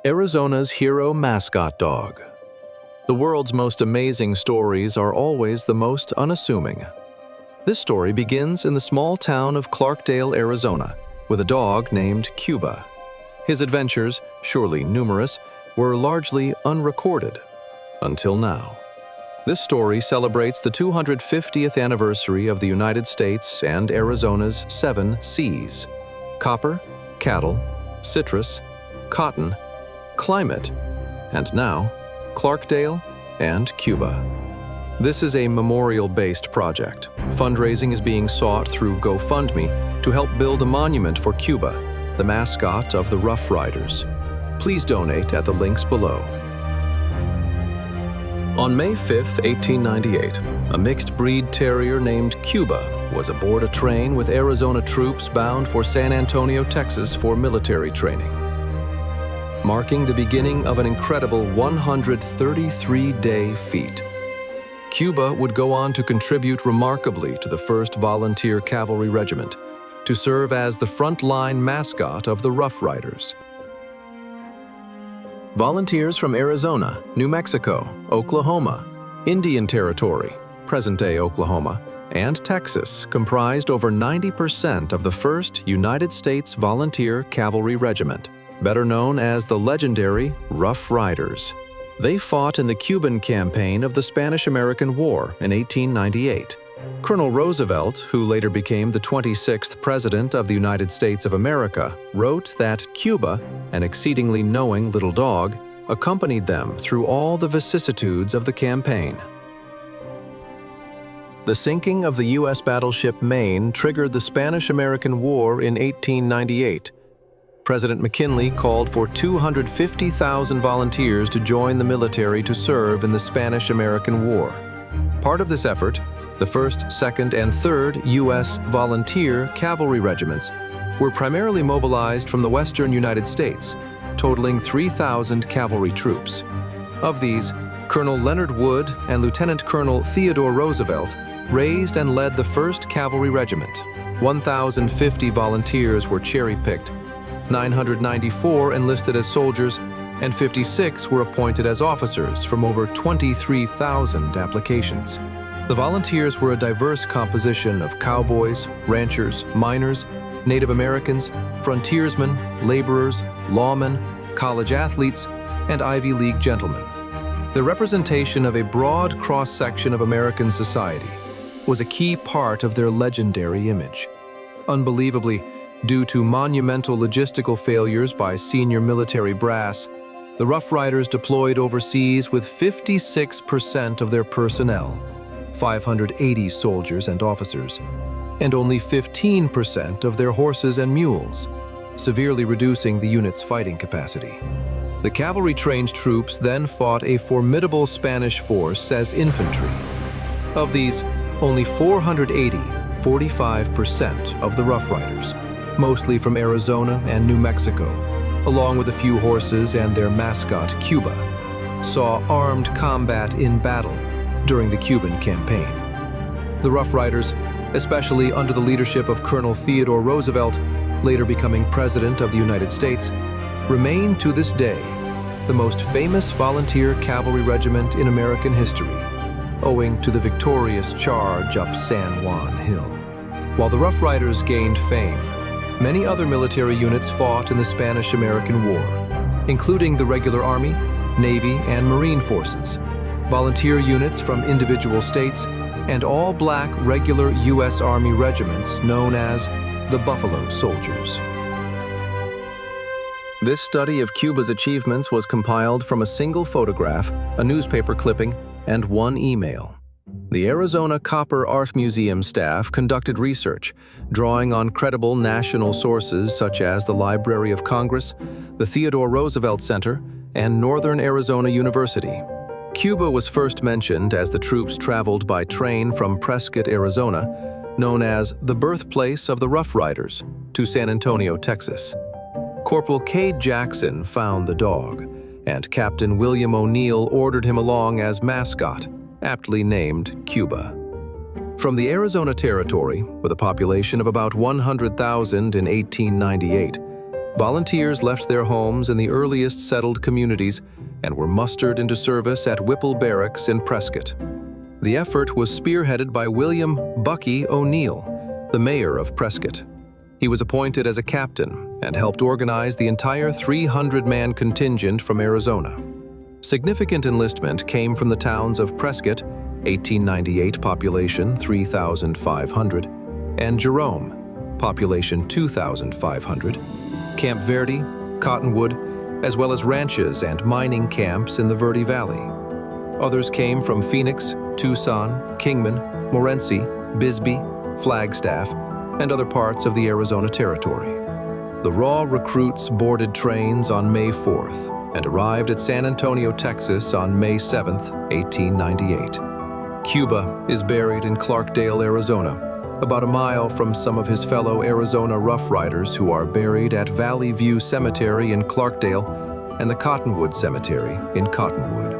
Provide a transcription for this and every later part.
Arizona's hero mascot dog. The world's most amazing stories are always the most unassuming. This story begins in the small town of Clarkdale, Arizona, with a dog named Cuba. His adventures, surely numerous, were largely unrecorded until now. This story celebrates the 250th anniversary of the United States and Arizona's 7 Cs: copper, cattle, citrus, cotton, climate, and now Clarkdale and Cuba. This is a memorial-based project. Fundraising is being sought through GoFundMe to help build a monument for Cuba, the mascot of the Rough Riders. Please donate at the links below. On May 5, 1898, a mixed-breed terrier named Cuba was aboard a train with Arizona troops bound for San Antonio, Texas for military training, marking the beginning of an incredible 133-day feat. Cuba would go on to contribute remarkably to the 1st Volunteer Cavalry Regiment, to serve as the front-line mascot of the Rough Riders. Volunteers from Arizona, New Mexico, Oklahoma, Indian Territory, present-day Oklahoma, and Texas comprised over 90% of the 1st United States Volunteer Cavalry Regiment, better known as the legendary Rough Riders. They fought in the Cuban campaign of the Spanish-American War in 1898. Colonel Roosevelt, who later became the 26th President of the United States of America, wrote that Cuba, an exceedingly knowing little dog, accompanied them through all the vicissitudes of the campaign. The sinking of the U.S. battleship Maine triggered the Spanish-American War in 1898. President McKinley called for 250,000 volunteers to join the military to serve in the Spanish-American War. Part of this effort, the 1st, 2nd, and 3rd U.S. Volunteer Cavalry Regiments were primarily mobilized from the western United States, totaling 3,000 cavalry troops. Of these, Colonel Leonard Wood and Lieutenant Colonel Theodore Roosevelt raised and led the 1st Cavalry Regiment. 1,050 volunteers were cherry-picked, 994 enlisted as soldiers, and 56 were appointed as officers from over 23,000 applications. The volunteers were a diverse composition of cowboys, ranchers, miners, Native Americans, frontiersmen, laborers, lawmen, college athletes, and Ivy League gentlemen. The representation of a broad cross-section of American society was a key part of their legendary image. Unbelievably, due to monumental logistical failures by senior military brass, the Rough Riders deployed overseas with 56% of their personnel, 580 soldiers and officers, and only 15% of their horses and mules, severely reducing the unit's fighting capacity. The cavalry-trained troops then fought a formidable Spanish force as infantry. Of these, only 480, 45% of the Rough Riders, mostly from Arizona and New Mexico, along with a few horses and their mascot, Cuba, saw armed combat in battle during the Cuban campaign. The Rough Riders, especially under the leadership of Colonel Theodore Roosevelt, later becoming President of the United States, remain to this day the most famous volunteer cavalry regiment in American history, owing to the victorious charge up San Juan Hill. While the Rough Riders gained fame, many other military units fought in the Spanish-American War, including the regular Army, Navy, and Marine forces, volunteer units from individual states, and all-black regular U.S. Army regiments known as the Buffalo Soldiers. This study of Cuba's achievements was compiled from a single photograph, a newspaper clipping, and one email. The Arizona Copper Art Museum staff conducted research, drawing on credible national sources such as the Library of Congress, the Theodore Roosevelt Center, and Northern Arizona University. Cuba was first mentioned as the troops traveled by train from Prescott, Arizona, known as the birthplace of the Rough Riders, to San Antonio, Texas. Corporal Cade Jackson found the dog, and Captain William O'Neill ordered him along as mascot, aptly named Cuba. From the Arizona Territory, with a population of about 100,000 in 1898, Volunteers left their homes in the earliest settled communities and were mustered into service at Whipple Barracks in Prescott. The effort was spearheaded by William "Bucky" O'Neill, the mayor of Prescott. He was appointed as a captain and helped organize the entire 300-man contingent from Arizona. Significant enlistment came from the towns of Prescott, 1898 population 3,500, and Jerome, population 2,500, Camp Verde, Cottonwood, as well as ranches and mining camps in the Verde Valley. Others came from Phoenix, Tucson, Kingman, Morenci, Bisbee, Flagstaff, and other parts of the Arizona Territory. The raw recruits boarded trains on May 4th and arrived at San Antonio, Texas on May 7th, 1898. Cuba is buried in Clarkdale, Arizona, about a mile from some of his fellow Arizona Rough Riders who are buried at Valley View Cemetery in Clarkdale and the Cottonwood Cemetery in Cottonwood.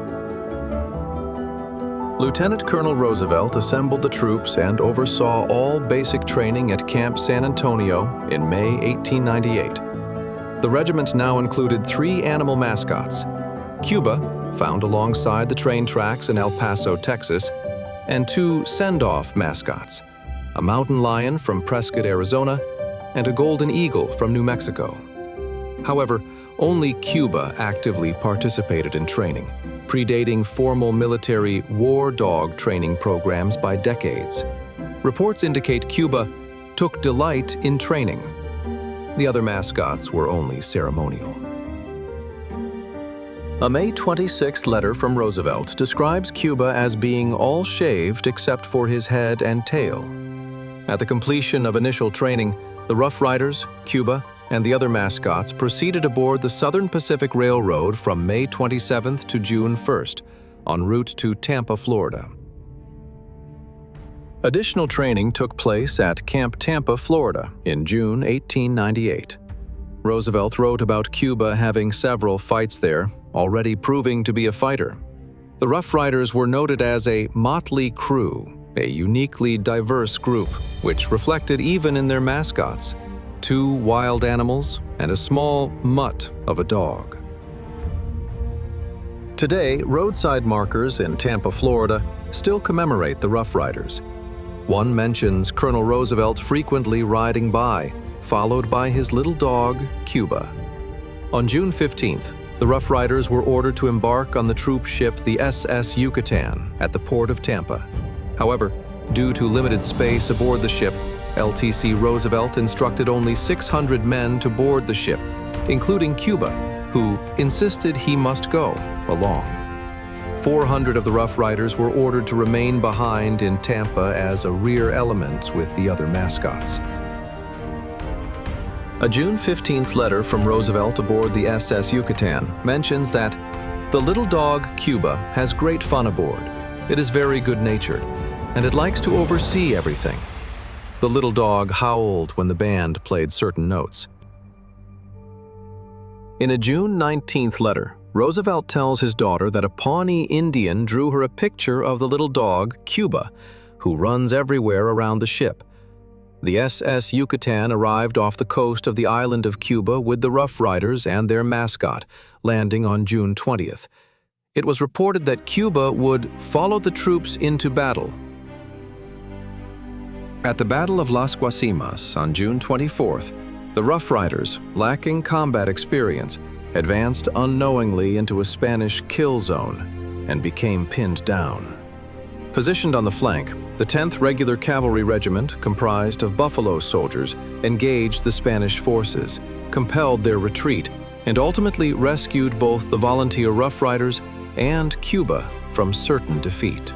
Lieutenant Colonel Roosevelt assembled the troops and oversaw all basic training at Camp San Antonio in May 1898. The regiment now included 3 animal mascots: Cuba, found alongside the train tracks in El Paso, Texas, and 2 send-off mascots, a mountain lion from Prescott, Arizona, and a golden eagle from New Mexico. However, only Cuba actively participated in training, predating formal military war dog training programs by decades. Reports indicate Cuba took delight in training. The other mascots were only ceremonial. A May 26th letter from Roosevelt describes Cuba as being all shaved except for his head and tail. At the completion of initial training, the Rough Riders, Cuba, and the other mascots proceeded aboard the Southern Pacific Railroad from May 27th to June 1st, en route to Tampa, Florida. Additional training took place at Camp Tampa, Florida, in June 1898. Roosevelt wrote about Cuba having several fights there, already proving to be a fighter. The Rough Riders were noted as a motley crew, a uniquely diverse group, which reflected even in their mascots: 2 wild animals and a small mutt of a dog. Today, roadside markers in Tampa, Florida, still commemorate the Rough Riders. One mentions Colonel Roosevelt frequently riding by, followed by his little dog, Cuba. On June 15th, the Rough Riders were ordered to embark on the troop ship the SS Yucatan at the port of Tampa. However, due to limited space aboard the ship, LTC Roosevelt instructed only 600 men to board the ship, including Cuba, who insisted he must go along. 400 of the Rough Riders were ordered to remain behind in Tampa as a rear element with the other mascots. A June 15th letter from Roosevelt aboard the SS Yucatan mentions that the little dog Cuba has great fun aboard. It is very good-natured, and it likes to oversee everything. The little dog howled when the band played certain notes. In a June 19th letter, Roosevelt tells his daughter that a Pawnee Indian drew her a picture of the little dog, Cuba, who runs everywhere around the ship. The SS Yucatan arrived off the coast of the island of Cuba with the Rough Riders and their mascot, landing on June 20th. It was reported that Cuba would follow the troops into battle. At the Battle of Las Guasimas on June 24th, the Rough Riders, lacking combat experience, advanced unknowingly into a Spanish kill zone and became pinned down. Positioned on the flank, the 10th Regular Cavalry Regiment, comprised of Buffalo soldiers, engaged the Spanish forces, compelled their retreat, and ultimately rescued both the volunteer Rough Riders and Cuba from certain defeat.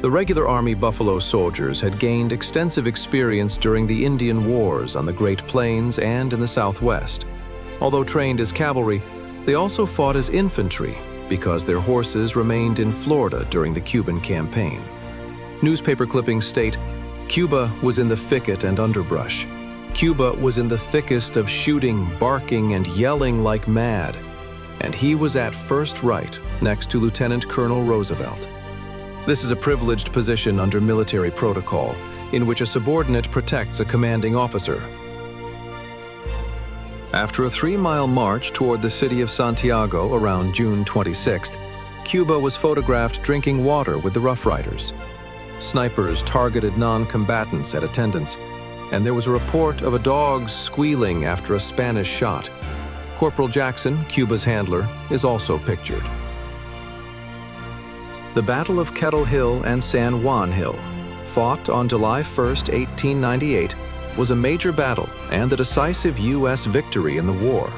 The regular Army Buffalo soldiers had gained extensive experience during the Indian Wars on the Great Plains and in the Southwest. Although trained as cavalry, they also fought as infantry because their horses remained in Florida during the Cuban campaign. Newspaper clippings state, "Cuba was in the thicket and underbrush. Cuba was in the thickest of shooting, barking, and yelling like mad. And he was at first right next to Lieutenant Colonel Roosevelt." This is a privileged position under military protocol, in which a subordinate protects a commanding officer. After a 3-mile march toward the city of Santiago around June 26th, Cuba was photographed drinking water with the Rough Riders. Snipers targeted non-combatants at attendance, and there was a report of a dog squealing after a Spanish shot. Corporal Jackson, Cuba's handler, is also pictured. The Battle of Kettle Hill and San Juan Hill, fought on July 1, 1898, was a major battle and a decisive U.S. victory in the war.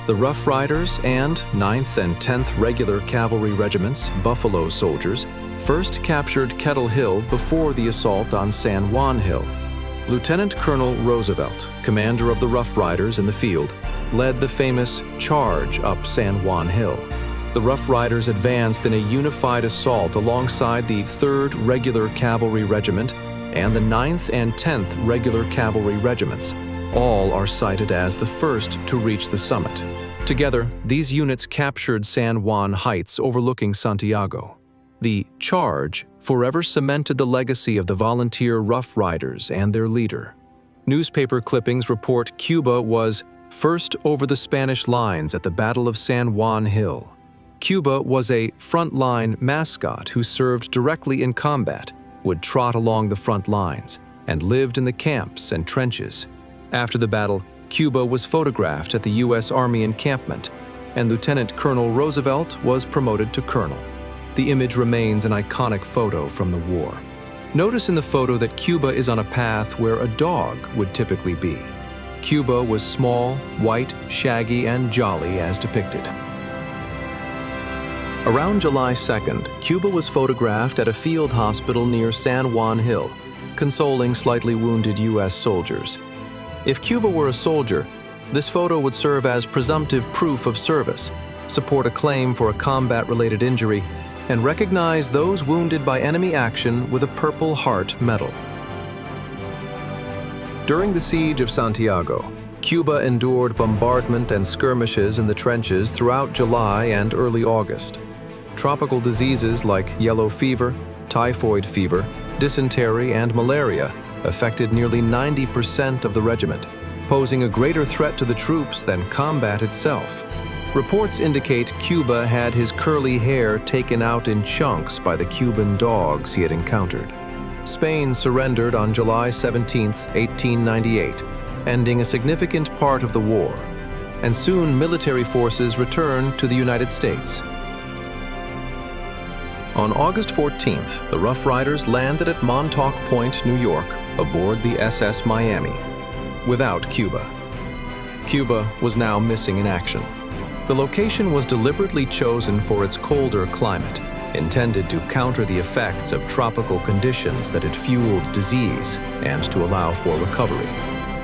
The Rough Riders and 9th and 10th Regular Cavalry Regiments, Buffalo Soldiers, first captured Kettle Hill before the assault on San Juan Hill. Lieutenant Colonel Roosevelt, commander of the Rough Riders in the field, led the famous charge up San Juan Hill. The Rough Riders advanced in a unified assault alongside the 3rd Regular Cavalry Regiment and the 9th and 10th Regular Cavalry Regiments. All are cited as the first to reach the summit. Together, these units captured San Juan Heights overlooking Santiago. The charge forever cemented the legacy of the volunteer Rough Riders and their leader. Newspaper clippings report Cuba was first over the Spanish lines at the Battle of San Juan Hill. Cuba was a front-line mascot who served directly in combat, would trot along the front lines, and lived in the camps and trenches. After the battle, Cuba was photographed at the U.S. Army encampment, and Lieutenant Colonel Roosevelt was promoted to colonel. The image remains an iconic photo from the war. Notice in the photo that Cuba is on a path where a dog would typically be. Cuba was small, white, shaggy, and jolly as depicted. Around July 2nd, Cuba was photographed at a field hospital near San Juan Hill, consoling slightly wounded U.S. soldiers. If Cuba were a soldier, this photo would serve as presumptive proof of service, support a claim for a combat-related injury, and recognize those wounded by enemy action with a Purple Heart medal. During the siege of Santiago, Cuba endured bombardment and skirmishes in the trenches throughout July and early August. Tropical diseases like yellow fever, typhoid fever, dysentery, and malaria affected nearly 90% of the regiment, posing a greater threat to the troops than combat itself. Reports indicate Cuba had his curly hair taken out in chunks by the Cuban dogs he had encountered. Spain surrendered on July 17, 1898, ending a significant part of the war, and soon military forces returned to the United States. On August 14th, the Rough Riders landed at Montauk Point, New York, aboard the SS Miami, without Cuba. Cuba was now missing in action. The location was deliberately chosen for its colder climate, intended to counter the effects of tropical conditions that had fueled disease and to allow for recovery.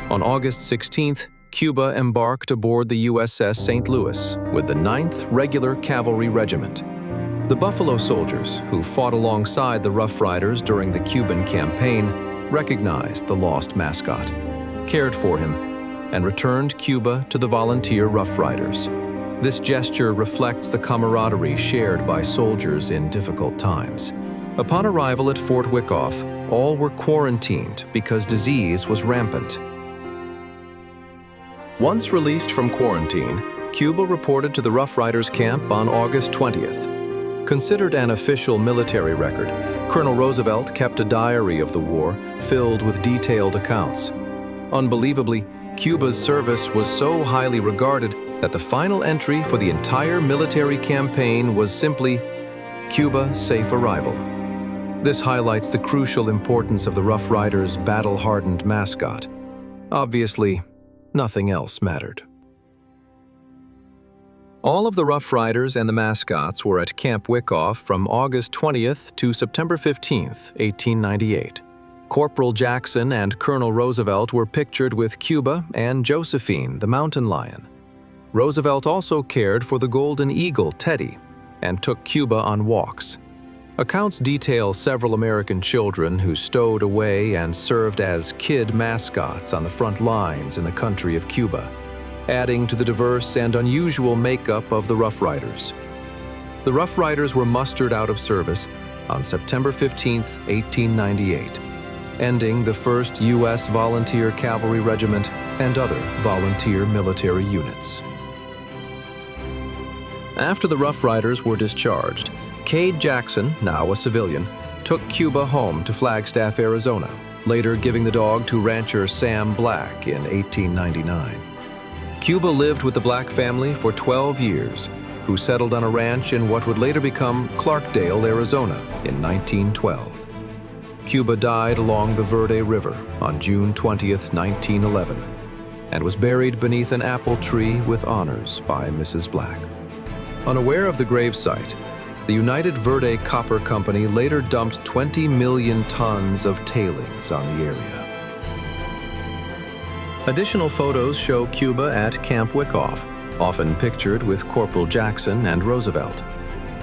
On August 16th, Cuba embarked aboard the USS St. Louis with the 9th Regular Cavalry Regiment. The Buffalo Soldiers, who fought alongside the Rough Riders during the Cuban campaign, recognized the lost Mascot, cared for him, and returned Cuba to the volunteer Rough Riders. This gesture reflects the camaraderie shared by soldiers in difficult times. Upon arrival at Fort Wyckoff, all were quarantined because disease was rampant. Once released from quarantine, Cuba reported to the Rough Riders camp on August 20th. Considered an official military record, Colonel Roosevelt kept a diary of the war filled with detailed accounts. Unbelievably, Cuba's service was so highly regarded that the final entry for the entire military campaign was simply, "Cuba safe arrival." This highlights the crucial importance of the Rough Riders' battle-hardened mascot. Obviously, nothing else mattered. All of the Rough Riders and the mascots were at Camp Wyckoff from August 20th to September 15th, 1898. Corporal Jackson and Colonel Roosevelt were pictured with Cuba and Josephine, the mountain lion. Roosevelt also cared for the golden eagle, Teddy, and took Cuba on walks. Accounts detail several American children who stowed away and served as kid mascots on the front lines in the country of Cuba, adding to the diverse and unusual makeup of the Rough Riders. The Rough Riders were mustered out of service on September 15, 1898, ending the 1st U.S. Volunteer Cavalry Regiment and other volunteer military units. After the Rough Riders were discharged, Cade Jackson, now a civilian, took Cuba home to Flagstaff, Arizona, later giving the dog to rancher Sam Black in 1899. Cuba lived with the Black family for 12 years, who settled on a ranch in what would later become Clarkdale, Arizona, in 1912. Cuba died along the Verde River on June 20, 1911, and was buried beneath an apple tree with honors by Mrs. Black. Unaware of the gravesite, the United Verde Copper Company later dumped 20 million tons of tailings on the area. Additional photos show Cuba at Camp Wyckoff, often pictured with Corporal Jackson and Roosevelt.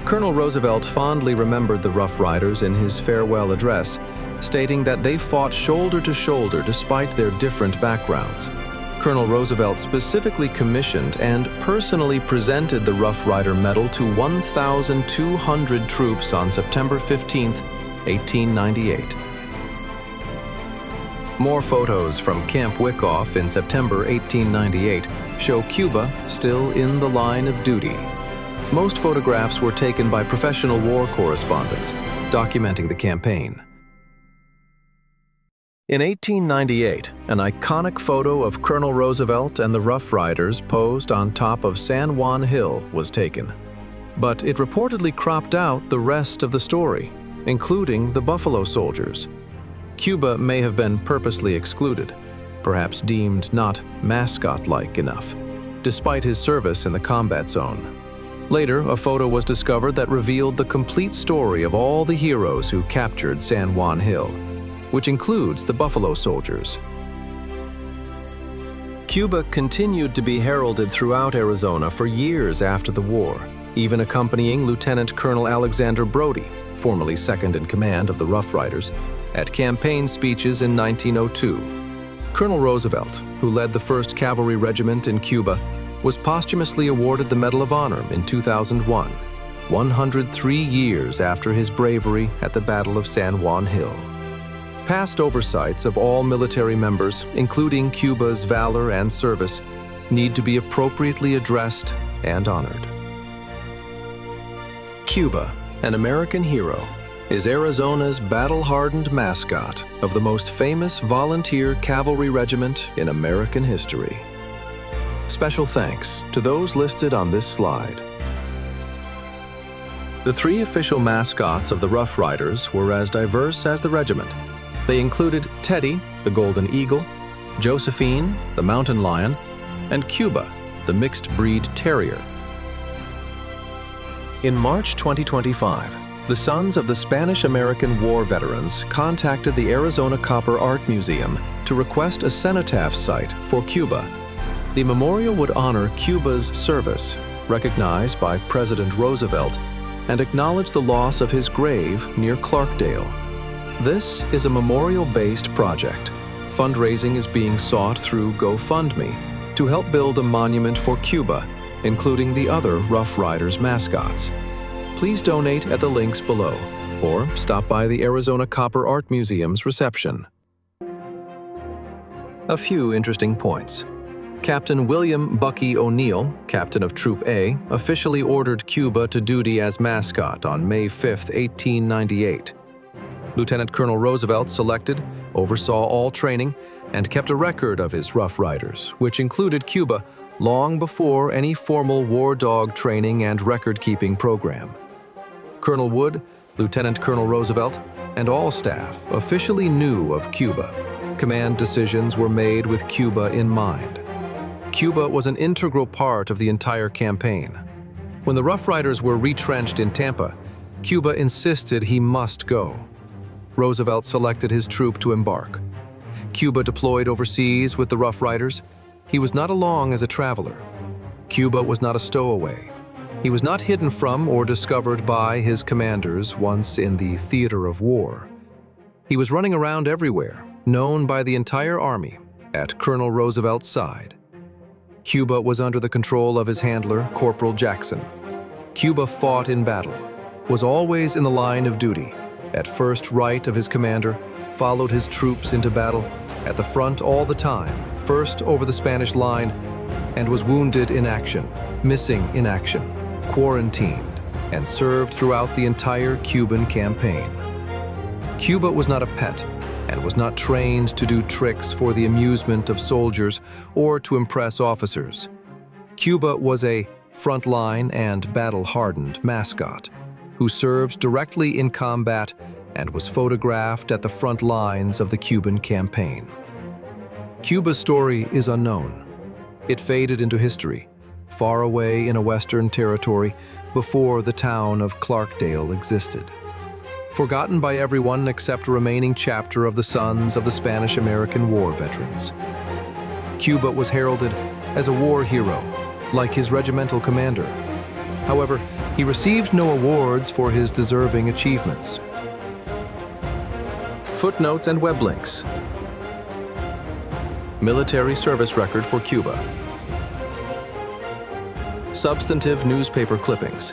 Colonel Roosevelt fondly remembered the Rough Riders in his farewell address, stating that they fought shoulder to shoulder despite their different backgrounds. Colonel Roosevelt specifically commissioned and personally presented the Rough Rider Medal to 1,200 troops on September 15, 1898. More photos from Camp Wyckoff in September 1898 show Cuba still in the line of duty. Most photographs were taken by professional war correspondents, documenting the campaign. In 1898, an iconic photo of Colonel Roosevelt and the Rough Riders posed on top of San Juan Hill was taken. But it reportedly cropped out the rest of the story, including the Buffalo Soldiers. Cuba may have been purposely excluded, perhaps deemed not Mascot-like enough, despite his service in the combat zone. Later, a photo was discovered that revealed the complete story of all the heroes who captured San Juan Hill, which includes the Buffalo Soldiers. Cuba continued to be heralded throughout Arizona for years after the war, even accompanying Lieutenant Colonel Alexander Brody, formerly second in command of the Rough Riders, at campaign speeches in 1902. Colonel Roosevelt, who led the 1st Cavalry Regiment in Cuba, was posthumously awarded the Medal of Honor in 2001, 103 years after his bravery at the Battle of San Juan Hill. Past oversights of all military members, including Cuba's valor and service, need to be appropriately addressed and honored. Cuba, an American hero, is Arizona's battle-hardened mascot of the most famous volunteer cavalry regiment in American history. Special thanks to those listed on this slide. The 3 official mascots of the Rough Riders were as diverse as the regiment. They included Teddy, the Golden Eagle, Josephine, the Mountain Lion, and Cuba, the mixed-breed terrier. In March 2025, the sons of the Spanish-American War veterans contacted the Arizona Copper Art Museum to request a cenotaph site for Cuba. The memorial would honor Cuba's service, recognized by President Roosevelt, and acknowledge the loss of his grave near Clarkdale. This is a memorial-based project. Fundraising is being sought through GoFundMe to help build a monument for Cuba, including the other Rough Riders mascots. Please donate at the links below, or stop by the Arizona Copper Art Museum's reception. A few interesting points. Captain William Bucky O'Neill, captain of Troop A, officially ordered Cuba to duty as mascot on May 5, 1898. Lieutenant Colonel Roosevelt selected, oversaw all training, and kept a record of his Rough Riders, which included Cuba long before any formal war dog training and record-keeping program. Colonel Wood, Lieutenant Colonel Roosevelt, and all staff officially knew of Cuba. Command decisions were made with Cuba in mind. Cuba was an integral part of the entire campaign. When the Rough Riders were retrenched in Tampa, Cuba insisted he must go. Roosevelt selected his troop to embark. Cuba deployed overseas with the Rough Riders. He was not along as a traveler. Cuba was not a stowaway. He was not hidden from or discovered by his commanders once in the theater of war. He was running around everywhere, known by the entire Army, at Colonel Roosevelt's side. Cuba was under the control of his handler, Corporal Jackson. Cuba fought in battle, was always in the line of duty, at first right of his commander, followed his troops into battle, at the front all the time, first over the Spanish line, and was wounded in action, missing in action, quarantined, and served throughout the entire Cuban campaign. Cuba was not a pet and was not trained to do tricks for the amusement of soldiers or to impress officers. Cuba was a frontline and battle-hardened mascot who served directly in combat and was photographed at the front lines of the Cuban campaign. Cuba's story is unknown. It faded into history, far away in a Western territory before the town of Clarkdale existed. Forgotten by everyone except a remaining chapter of the sons of the Spanish-American War veterans. Cuba was heralded as a war hero, like his regimental commander. However, he received no awards for his deserving achievements. Footnotes and web links. Military service record for Cuba. Substantive newspaper clippings.